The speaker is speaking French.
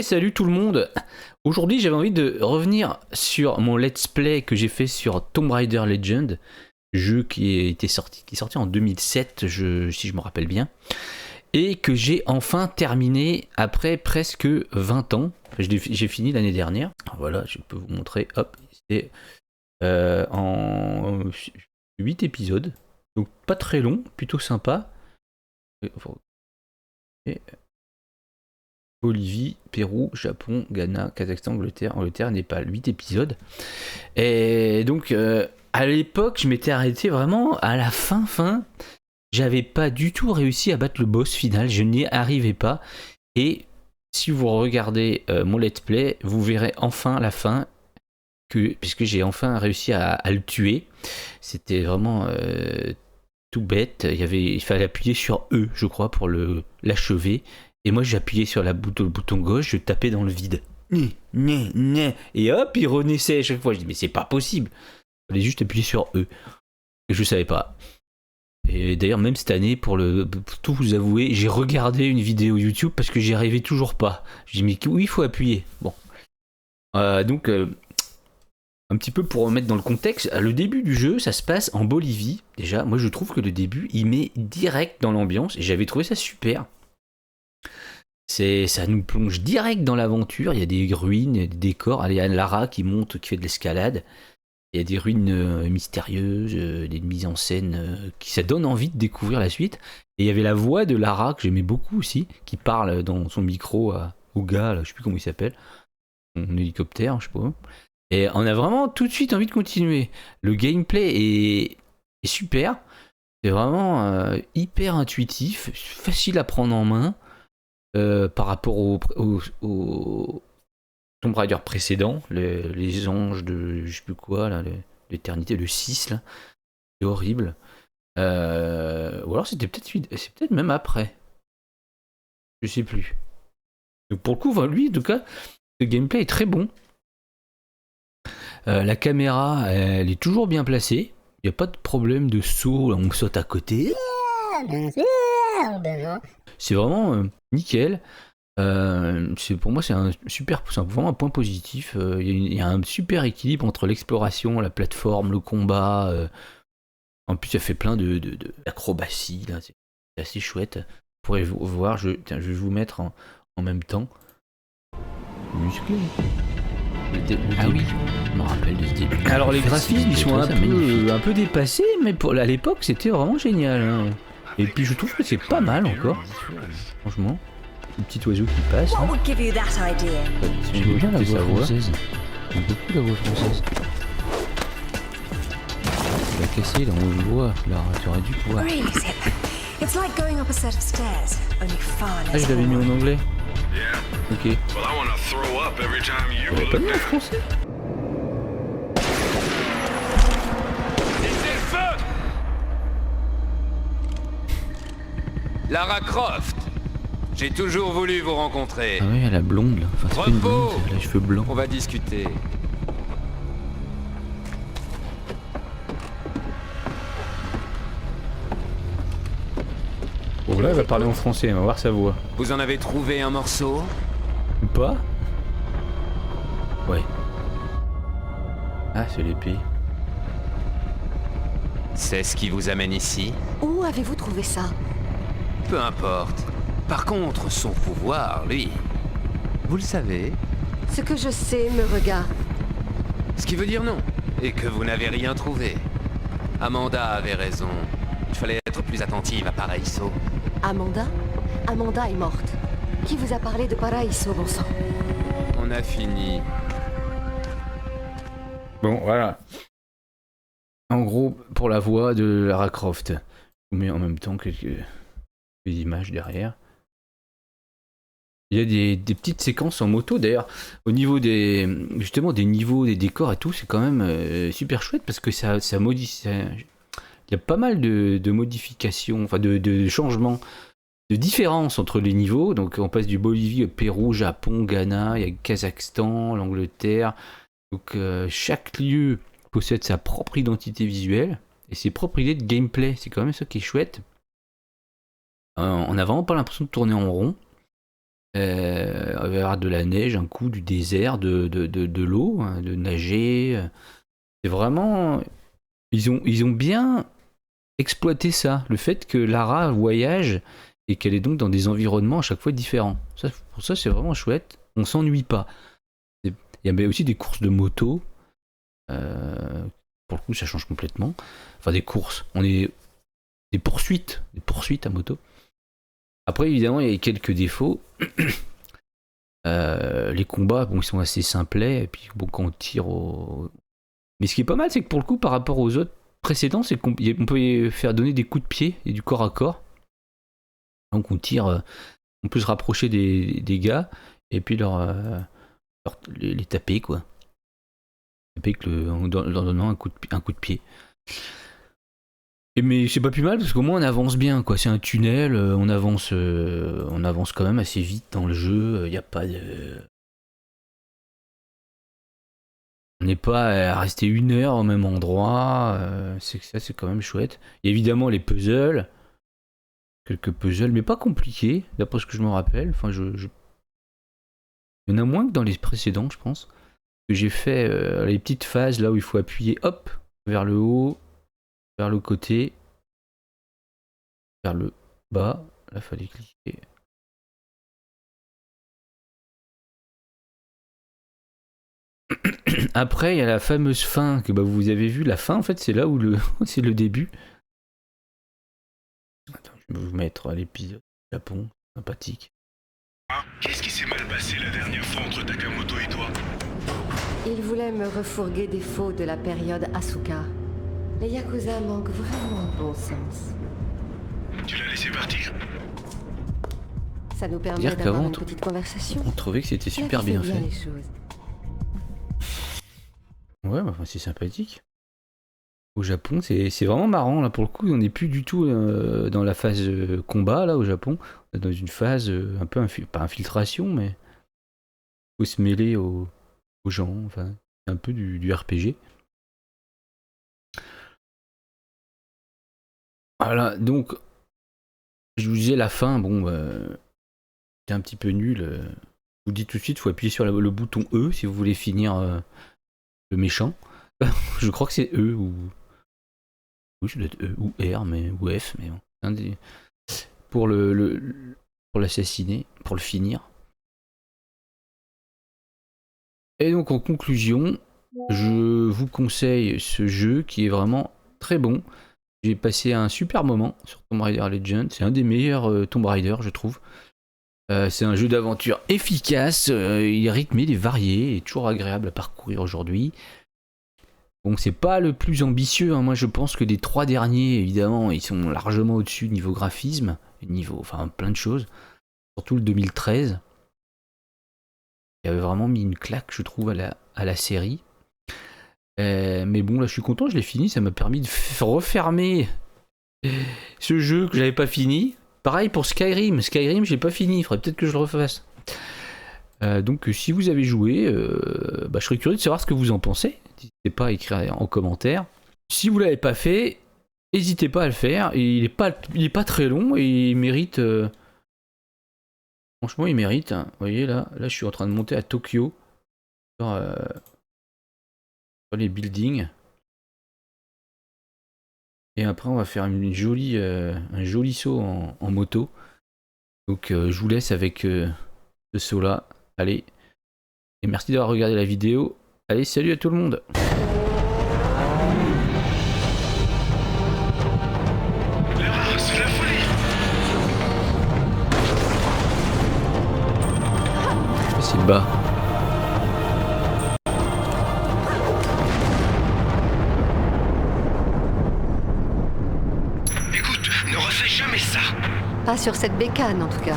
Salut tout le monde. Aujourd'hui j'avais envie de revenir sur mon let's play que j'ai fait sur Tomb Raider Legend, jeu qui est sorti en 2007 si je me rappelle bien, et que j'ai enfin terminé après presque 20 ans. J'ai fini l'année dernière. Voilà, je peux vous montrer. Hop, c'est en 8 épisodes, donc pas très long, plutôt sympa. Bolivie, Pérou, Japon, Ghana, Kazakhstan, Angleterre, Népal, 8 épisodes. Et donc, à l'époque, je m'étais arrêté vraiment à la fin. J'avais pas du tout réussi à battre le boss final, je n'y arrivais pas. Et si vous regardez mon let's play, vous verrez enfin la fin, puisque j'ai enfin réussi à le tuer. C'était vraiment tout bête. Il fallait appuyer sur E, je crois, pour l'achever. Et moi j'appuyais sur le bouton gauche, je tapais dans le vide. Et hop, il renaissait à chaque fois. Je dis mais c'est pas possible. Il fallait juste appuyer sur E. Et je savais pas. Et d'ailleurs même cette année, pour tout vous avouer, j'ai regardé une vidéo YouTube parce que j'y arrivais toujours pas. Je dis mais oui, il faut appuyer. Bon. Donc un petit peu pour remettre dans le contexte, le début du jeu, ça se passe en Bolivie. Déjà, moi je trouve que le début, il met direct dans l'ambiance et j'avais trouvé ça super. Ça nous plonge direct dans l'aventure. Il y a des ruines, il y a des décors. Il y a Lara qui monte, qui fait de l'escalade. Il y a des ruines mystérieuses, des mises en scène qui ça donne envie de découvrir la suite. Et il y avait la voix de Lara que j'aimais beaucoup aussi, qui parle dans son micro au gars, là, je sais plus comment il s'appelle, un hélicoptère, je sais pas. Et on a vraiment tout de suite envie de continuer. Le gameplay est super. C'est vraiment hyper intuitif, facile à prendre en main. Par rapport au Tomb Raider précédent, les anges de je sais plus quoi, là, l'éternité, le 6, là, c'est horrible. Ou alors c'est peut-être même après. Je sais plus. Donc pour le coup, lui, en tout cas, le gameplay est très bon. La caméra, elle est toujours bien placée. Il n'y a pas de problème de saut, là, on saute à côté. C'est vraiment nickel. Pour moi, c'est vraiment un point positif. Il y a un super équilibre entre l'exploration, la plateforme, le combat. En plus, ça fait plein d'acrobaties. Là. C'est assez chouette. Vous pourrez voir, je vais vous mettre en même temps. Musclé. Ah oui, je me rappelle de ce début. Alors les graphismes, ils sont un peu dépassés, mais à l'époque, c'était vraiment génial. Hein. Et puis je trouve que c'est pas mal encore. Franchement. Un petit oiseau qui passe. Hein. J'aime bien la voix française. J'aime beaucoup la voix française. Tu l'as cassé là, on le voit. Là, tu aurais dû pouvoir. Ah, je l'avais mis en anglais. Ok. On l'avait pas mis en français. Lara Croft, j'ai toujours voulu vous rencontrer. Ah oui, elle a blonde là. Enfin, c'est pas une blonde, elle a les cheveux blancs. On va discuter. Bon là, elle va parler en français, on va voir sa voix. Vous en avez trouvé un morceau? Ou pas? Ouais. Ah, c'est l'épée. C'est ce qui vous amène ici? Où avez-vous trouvé ça? Peu importe. Par contre, son pouvoir, lui, vous le savez? Ce que je sais me regarde. Ce qui veut dire non. Et que vous n'avez rien trouvé. Amanda avait raison. Il fallait être plus attentive à Paraíso. Amanda? Amanda est morte. Qui vous a parlé de Paraíso, bon sang? On a fini. Bon, voilà. En gros, pour la voix de Lara Croft, je vous mets en même temps quelques images derrière. Il y a des petites séquences en moto, d'ailleurs, au niveau des niveaux, des décors et tout, c'est quand même super chouette parce que ça modifie. Il y a pas mal de modifications, enfin de changements, de différences entre les niveaux. Donc on passe du Bolivie au Pérou, Japon, Ghana, il y a le Kazakhstan, l'Angleterre. Donc chaque lieu possède sa propre identité visuelle et ses propres idées de gameplay. C'est quand même ça qui est chouette. On n'a vraiment pas l'impression de tourner en rond. Il va y avoir de la neige, un coup, du désert, de l'eau, hein, de nager. C'est vraiment... Ils ont bien exploité ça. Le fait que Lara voyage et qu'elle est donc dans des environnements à chaque fois différents. Pour ça, c'est vraiment chouette. On s'ennuie pas. Il y avait aussi des courses de moto. Pour le coup, ça change complètement. Enfin, des courses. Des poursuites à moto. Après, évidemment, il y a quelques défauts. Les combats, bon, ils sont assez simplets. Et puis, bon, quand on tire au... Mais ce qui est pas mal, c'est que pour le coup, par rapport aux autres précédents, c'est qu'on peut faire donner des coups de pied et du corps à corps. Donc, on tire, on peut se rapprocher des gars et puis les taper, quoi. Taper en leur donnant un coup de pied. Mais c'est pas plus mal parce qu'au moins on avance bien, quoi. C'est un tunnel, on avance quand même assez vite dans le jeu. Y a pas de... On n'est pas à rester 1 heure au même endroit. C'est quand même chouette. Il y a évidemment les puzzles, quelques puzzles, mais pas compliqués, d'après ce que je me rappelle. Enfin, il y en a moins que dans les précédents, je pense. Que j'ai fait les petites phases là où il faut appuyer, hop, vers le haut, vers le côté, vers le bas. Là, fallait cliquer. Après, il y a la fameuse fin que vous avez vu. La fin, en fait, c'est là où c'est le début. Attends, je vais vous mettre l'épisode Japon, sympathique. Qu'est-ce qui s'est mal passé la dernière fois entre Takamoto et toi? Il voulait me refourguer des faux de la période Asuka. Les Yakuza manquent vraiment de bon sens. Tu l'as laissé partir? Ça nous permet Dire d'avoir qu'avant, une petite conversation. On trouvait que c'était super Il a bien fait. fait. Les choses. Ouais, bah, c'est sympathique. Au Japon, c'est vraiment marrant. Là, pour le coup, on n'est plus du tout dans la phase combat, là, au Japon. On est dans une phase un peu, pas infiltration, mais il faut se mêler aux gens. Enfin, c'est un peu du RPG. Voilà, donc, je vous disais la fin, bon, c'est un petit peu nul. Je vous dis tout de suite, il faut appuyer sur le bouton E si vous voulez finir le méchant. Je crois que c'est E ou... Oui, ça doit être E ou R, ou F, mais bon. Pour l'assassiner, pour le finir. Et donc en conclusion, je vous conseille ce jeu qui est vraiment très bon. J'ai passé un super moment sur Tomb Raider Legends. C'est un des meilleurs Tomb Raider, je trouve. C'est un jeu d'aventure efficace, il est rythmé, il est varié, et toujours agréable à parcourir aujourd'hui. Bon, c'est pas le plus ambitieux, hein. Moi je pense que des 3 derniers, évidemment, ils sont largement au-dessus niveau graphisme, enfin plein de choses. Surtout le 2013. Il avait vraiment mis une claque, je trouve, à la série. Mais bon, là je suis content, je l'ai fini, ça m'a permis de refermer ce jeu que j'avais pas fini. Pareil pour Skyrim, j'ai pas fini, il faudrait peut-être que je le refasse. Donc si vous avez joué, je serais curieux de savoir ce que vous en pensez. N'hésitez pas à écrire en commentaire. Si vous l'avez pas fait, n'hésitez pas à le faire. Et il est pas très long et il mérite... Franchement, il mérite. Hein. Vous voyez là, je suis en train de monter à Tokyo sur les buildings. Et après, on va faire un joli saut en moto. Donc, je vous laisse avec ce saut-là. Allez. Et merci d'avoir regardé la vidéo. Allez, salut à tout le monde. C'est la folie. C'est le bas. Écoute, ne refais jamais ça. Pas sur cette bécane, en tout cas.